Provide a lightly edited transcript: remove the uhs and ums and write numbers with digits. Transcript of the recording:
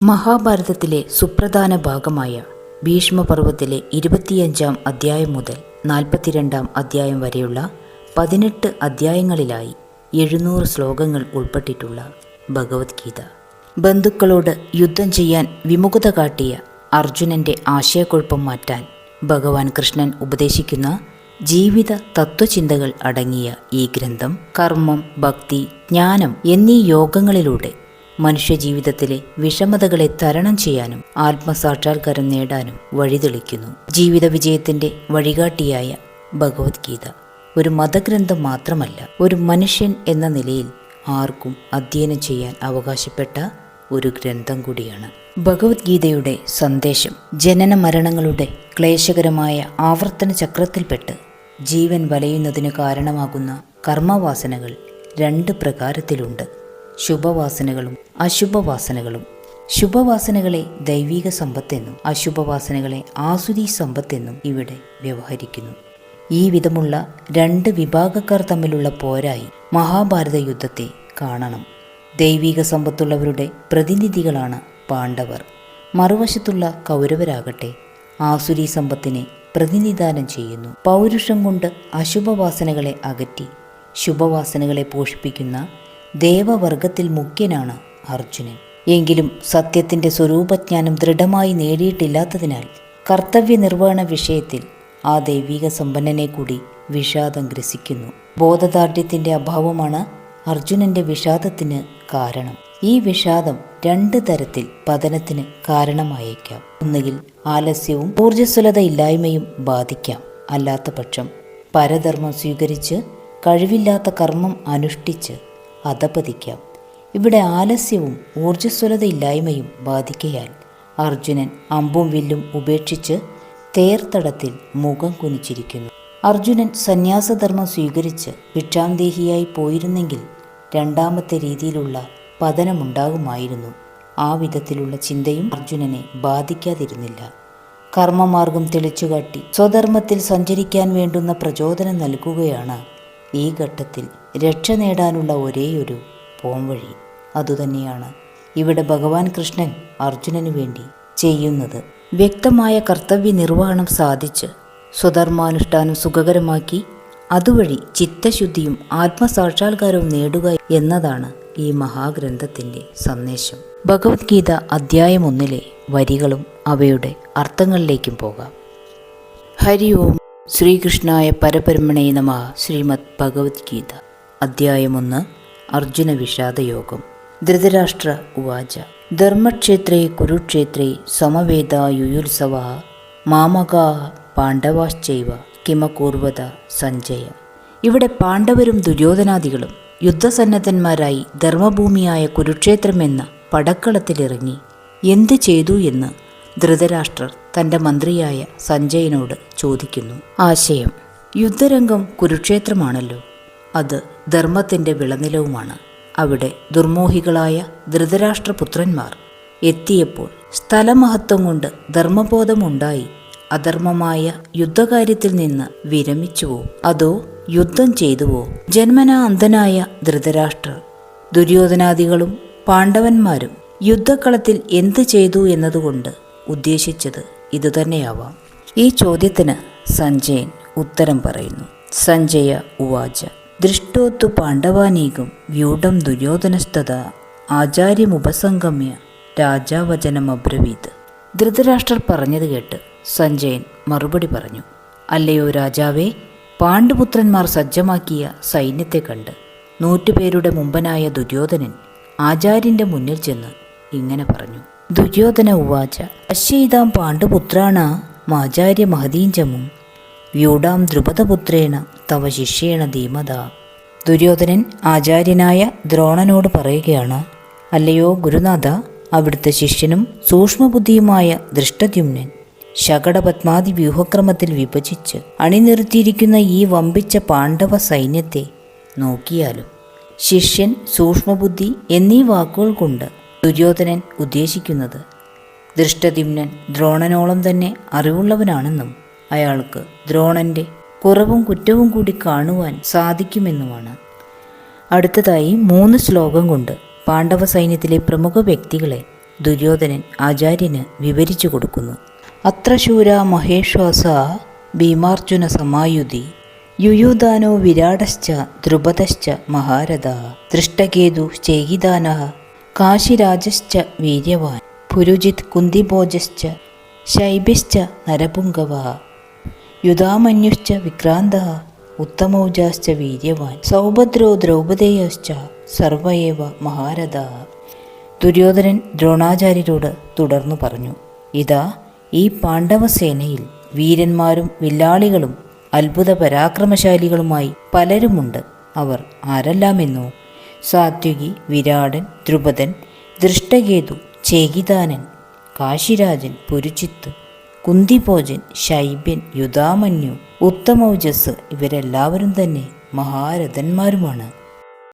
മഹാഭാരതത്തിലെ സുപ്രധാന ഭാഗമായ ഭീഷ്മപർവത്തിലെ 25-ാം അധ്യായം മുതൽ 42-ാം അധ്യായം വരെയുള്ള 18 അധ്യായങ്ങളിലായി 700 ശ്ലോകങ്ങൾ ഉൾപ്പെട്ടിട്ടുള്ള ഭഗവത്ഗീത. ബന്ധുക്കളോട് യുദ്ധം ചെയ്യാൻ വിമുഖത കാട്ടിയ അർജുനന്റെ ആശയക്കുഴപ്പം മാറ്റാൻ ഭഗവാൻ കൃഷ്ണൻ ഉപദേശിക്കുന്ന ജീവിത തത്വചിന്തകൾ അടങ്ങിയ ഈ ഗ്രന്ഥം കർമ്മം, ഭക്തി, ജ്ഞാനം എന്നീ യോഗങ്ങളിലൂടെ മനുഷ്യജീവിതത്തിലെ വിഷമതകളെ തരണം ചെയ്യാനും ആത്മസാക്ഷാത്കാരം നേടാനും വഴിതെളിക്കുന്നു. ജീവിത വിജയത്തിന്റെ വഴികാട്ടിയായ ഭഗവത്ഗീത ഒരു മതഗ്രന്ഥം മാത്രമല്ല, ഒരു മനുഷ്യൻ എന്ന നിലയിൽ ആർക്കും അധ്യയനം ചെയ്യാൻ അവകാശപ്പെട്ട ഒരു ഗ്രന്ഥം കൂടിയാണ്. ഭഗവത്ഗീതയുടെ സന്ദേശം ജനന മരണങ്ങളുടെ ക്ലേശകരമായ ആവർത്തന ചക്രത്തിൽപ്പെട്ട് ജീവൻ വലയുന്നതിന് കാരണമാകുന്ന കർമ്മവാസനകൾ 2 പ്രകാരത്തിലുണ്ട്: ശുഭവാസനകളും അശുഭവാസനകളും. ശുഭവാസനകളെ ദൈവിക സമ്പത്തെന്നും അശുഭവാസനകളെ ആസുരീ സമ്പത്തെന്നും ഇവിടെ വ്യവഹരിക്കുന്നു. ഈ വിധമുള്ള 2 വിഭാഗക്കാർ തമ്മിലുള്ള പോരായി മഹാഭാരത യുദ്ധത്തെ കാണണം. ദൈവിക സമ്പത്തുള്ളവരുടെ പ്രതിനിധികളാണ് പാണ്ഡവർ. മറുവശത്തുള്ള കൗരവരാകട്ടെ ആസുരീ സമ്പത്തിനെ പ്രതിനിധാനം ചെയ്യുന്നു. പൗരുഷം കൊണ്ട് അശുഭവാസനകളെ അകറ്റി ശുഭവാസനകളെ പോഷിപ്പിക്കുന്ന ദേവവർഗത്തിൽ മുഖ്യനാണ് അർജുനൻ. എങ്കിലും സത്യത്തിന്റെ സ്വരൂപജ്ഞാനം ദൃഢമായി നേടിയിട്ടില്ലാത്തതിനാൽ കർത്തവ്യ നിർവഹണ വിഷയത്തിൽ ആ ദൈവിക സമ്പന്നനെ കൂടി വിഷാദം ഗ്രസിക്കുന്നു. ബോധദാർഢ്യത്തിന്റെ അഭാവമാണ് അർജുനന്റെ വിഷാദത്തിന് കാരണം. ഈ വിഷാദം 2 തരത്തിൽ പതനത്തിന് കാരണമായേക്കാം. ഒന്നുകിൽ ആലസ്യവും ഊർജ്ജസ്വലത ഇല്ലായ്മയും ബാധിക്കാം. അല്ലാത്ത പക്ഷം പരധർമ്മം സ്വീകരിച്ച് കഴിവില്ലാത്ത കർമ്മം അനുഷ്ഠിച്ച് അധപതിക്കാം. ഇവിടെ ആലസ്യവും ഊർജ്ജസ്വലത ഇല്ലായ്മയും ബാധിക്കയാൽ അർജുനൻ അമ്പും വില്ലും ഉപേക്ഷിച്ച് തേർത്തടത്തിൽ മുഖം കുനിച്ചിരിക്കുന്നു. അർജുനൻ സന്യാസധർമ്മം സ്വീകരിച്ച് ഭിക്ഷാന്തേഹിയായി പോയിരുന്നെങ്കിൽ രണ്ടാമത്തെ രീതിയിലുള്ള പതനമുണ്ടാകുമായിരുന്നു. ആ വിധത്തിലുള്ള ചിന്തയും അർജുനനെ ബാധിക്കാതിരുന്നില്ല. കർമ്മമാർഗം തെളിച്ചുകാട്ടി സ്വധർമ്മത്തിൽ സഞ്ചരിക്കാൻ വേണ്ടുന്ന പ്രചോദനം നൽകുകയാണ് ഈ ഘട്ടത്തിൽ രക്ഷ നേടാനുള്ള ഒരേയൊരു പോംവഴി. അതുതന്നെയാണ് ഇവിടെ ഭഗവാൻ കൃഷ്ണൻ അർജുനന് വേണ്ടി ചെയ്യുന്നത്. വ്യക്തമായ കർത്തവ്യ നിർവഹണം സാധിച്ച് സ്വധർമാനുഷ്ഠാനം സുഖകരമാക്കി അതുവഴി ചിത്തശുദ്ധിയും ആത്മസാക്ഷാത്കാരവും നേടുക എന്നതാണ് ഈ മഹാഗ്രന്ഥത്തിന്റെ സന്ദേശം. ഭഗവത്ഗീത അധ്യായം 1 വരികളും അവയുടെ അർത്ഥങ്ങളിലേക്കും പോകാം. ഹരി ഓം ശ്രീകൃഷ്ണായ പരബ്രഹ്മണേ നമഃ. ശ്രീമദ് ഭഗവത്ഗീത അധ്യായം 1 അർജുന വിഷാദയോഗം. ധൃതരാഷ്ട്ര ഉവാച ധർമ്മക്ഷേത്രേ കുരുക്ഷേത്രേ സമവേദായുയുത്സവഃ മാമകാഃ പാണ്ഡവാശ്ചൈവ കിമകൂർവത സഞ്ജയ. ഇവിടെ പാണ്ഡവരും ദുര്യോധനാദികളും യുദ്ധസന്നദ്ധന്മാരായി ധർമ്മഭൂമിയായ കുരുക്ഷേത്രമെന്ന പടക്കളത്തിലിറങ്ങി എന്ത് ചെയ്തു എന്ന് ധൃതരാഷ്ട്രർ തൻ്റെ മന്ത്രിയായ സഞ്ജയനോട് ചോദിക്കുന്നു. ആശയം: യുദ്ധരംഗം കുരുക്ഷേത്രമാണല്ലോ, അത് ധർമ്മത്തിൻ്റെ വിളനിലവുമാണ്. അവിടെ ദുർമോഹികളായ ധൃതരാഷ്ട്രപുത്രന്മാർ എത്തിയപ്പോൾ സ്ഥലമഹത്വം കൊണ്ട് ധർമ്മബോധമുണ്ടായി അധർമ്മമായ യുദ്ധകാര്യത്തിൽ നിന്ന് വിരമിച്ചുവോ അതോ യുദ്ധം ചെയ്തുവോ? ജന്മനാ അന്ധനായ ധൃതരാഷ്ട്രർ, ദുര്യോധനാദികളും പാണ്ഡവന്മാരും യുദ്ധക്കളത്തിൽ എന്ത് ചെയ്തു എന്നതുകൊണ്ട് ഉദ്ദേശിച്ചത് ഇതുതന്നെയാവാം. ഈ ചോദ്യത്തിന് സഞ്ജയൻ ഉത്തരം പറയുന്നു. സഞ്ജയ ഉവാച ദൃഷ്ടോത്തു പാണ്ഡവാനീകം വ്യൂഢം ദുര്യോധനസ്തഥാ ആചാര്യമുപസംഗമ്യ രാജാവചനമബ്രവീത്. ധൃതരാഷ്ട്രർ പറഞ്ഞത് കേട്ട് സഞ്ജയൻ മറുപടി പറഞ്ഞു. അല്ലയോ രാജാവേ, പാണ്ഡുപുത്രന്മാർ സജ്ജമാക്കിയ സൈന്യത്തെ കണ്ട് 100 പേരുടെ മുമ്പനായ ദുര്യോധനൻ ആചാര്യന്റെ മുന്നിൽ ചെന്ന് ഇങ്ങനെ പറഞ്ഞു. ദുര്യോധന ഉവാച പശ്യൈതാം പാണ്ഡുപുത്രാണ മാചാര്യ മഹതീഞ്ചമും വ്യൂഢാം ദ്രുപദപുത്രേണ തവ ശിഷ്യേണ ധീമത. ദുര്യോധനൻ ആചാര്യനായ ദ്രോണനോട് പറയുകയാണ്, അല്ലയോ ഗുരുനാഥ, അവിടുത്തെ ശിഷ്യനും സൂക്ഷ്മബുദ്ധിയുമായ ദൃഷ്ടദ്യുമ്നൻ ശകടപത്മാദി വ്യൂഹക്രമത്തിൽ വിഭജിച്ച് അണിനിർത്തിയിരിക്കുന്ന ഈ വമ്പിച്ച പാണ്ഡവ സൈന്യത്തെ നോക്കിയാലും. ശിഷ്യൻ, സൂക്ഷ്മബുദ്ധി എന്നീ വാക്കുകൾ കൊണ്ട് ദുര്യോധനൻ ഉദ്ദേശിക്കുന്നത് ദൃഷ്ടദ്യുമ്നൻ ദ്രോണനോളം തന്നെ അറിവുള്ളവനാണെന്നും അയാൾക്ക് ദ്രോണന്റെ കുറവും കുറ്റവും കൂടി കാണുവാൻ സാധിക്കുമെന്നുമാണ്. അടുത്തതായി 3 ശ്ലോകം കൊണ്ട് പാണ്ഡവ സൈന്യത്തിലെ പ്രമുഖ വ്യക്തികളെ ദുര്യോധനൻ ആചാര്യന് വിവരിച്ചു കൊടുക്കുന്നു. അത്ര ശൂര മഹേശ്വാസ ഭീമാർജുന സമായുധി യുയുധാനോ വിരാടശ്ച ദ്രുപദശ്ച മഹാരഥ ദൃഷ്ടകേതു ചേകിദാന കാശിരാജശ്ച വീര്യവാൻ പുരുജിത് കുന്തിഭോജശ്ച ശൈബിശ്ച നരപുംഗവ യുധാമന്യുശ്ച വിക്രാന്ത ഉത്തമൗജാശ്ച വീര്യവാൻ സൗഭദ്രോ ദ്രൗപദേയശ്ച സർവയേവ മഹാരഥ. ദുര്യോധനൻ ദ്രോണാചാര്യരോട് തുടർന്നു പറഞ്ഞു, ഇതാ ഈ പാണ്ഡവസേനയിൽ വീരന്മാരും വില്ലാളികളും അത്ഭുത പരാക്രമശാലികളുമായി പലരുമുണ്ട്. അവർ ആരെല്ലാമെന്നോ? സാത്വികി, വിരാടൻ, ദ്രുപദൻ, ദൃഷ്ടകേതു, ചേകിതാനൻ, കാശിരാജൻ, പുരുജിത്ത്, കുന്തിഭോജൻ, ശൈബ്യൻ, യുധാമന്യു, ഉത്തമൗജസ് ഇവരെല്ലാവരും തന്നെ മഹാരഥന്മാരുമാണ്.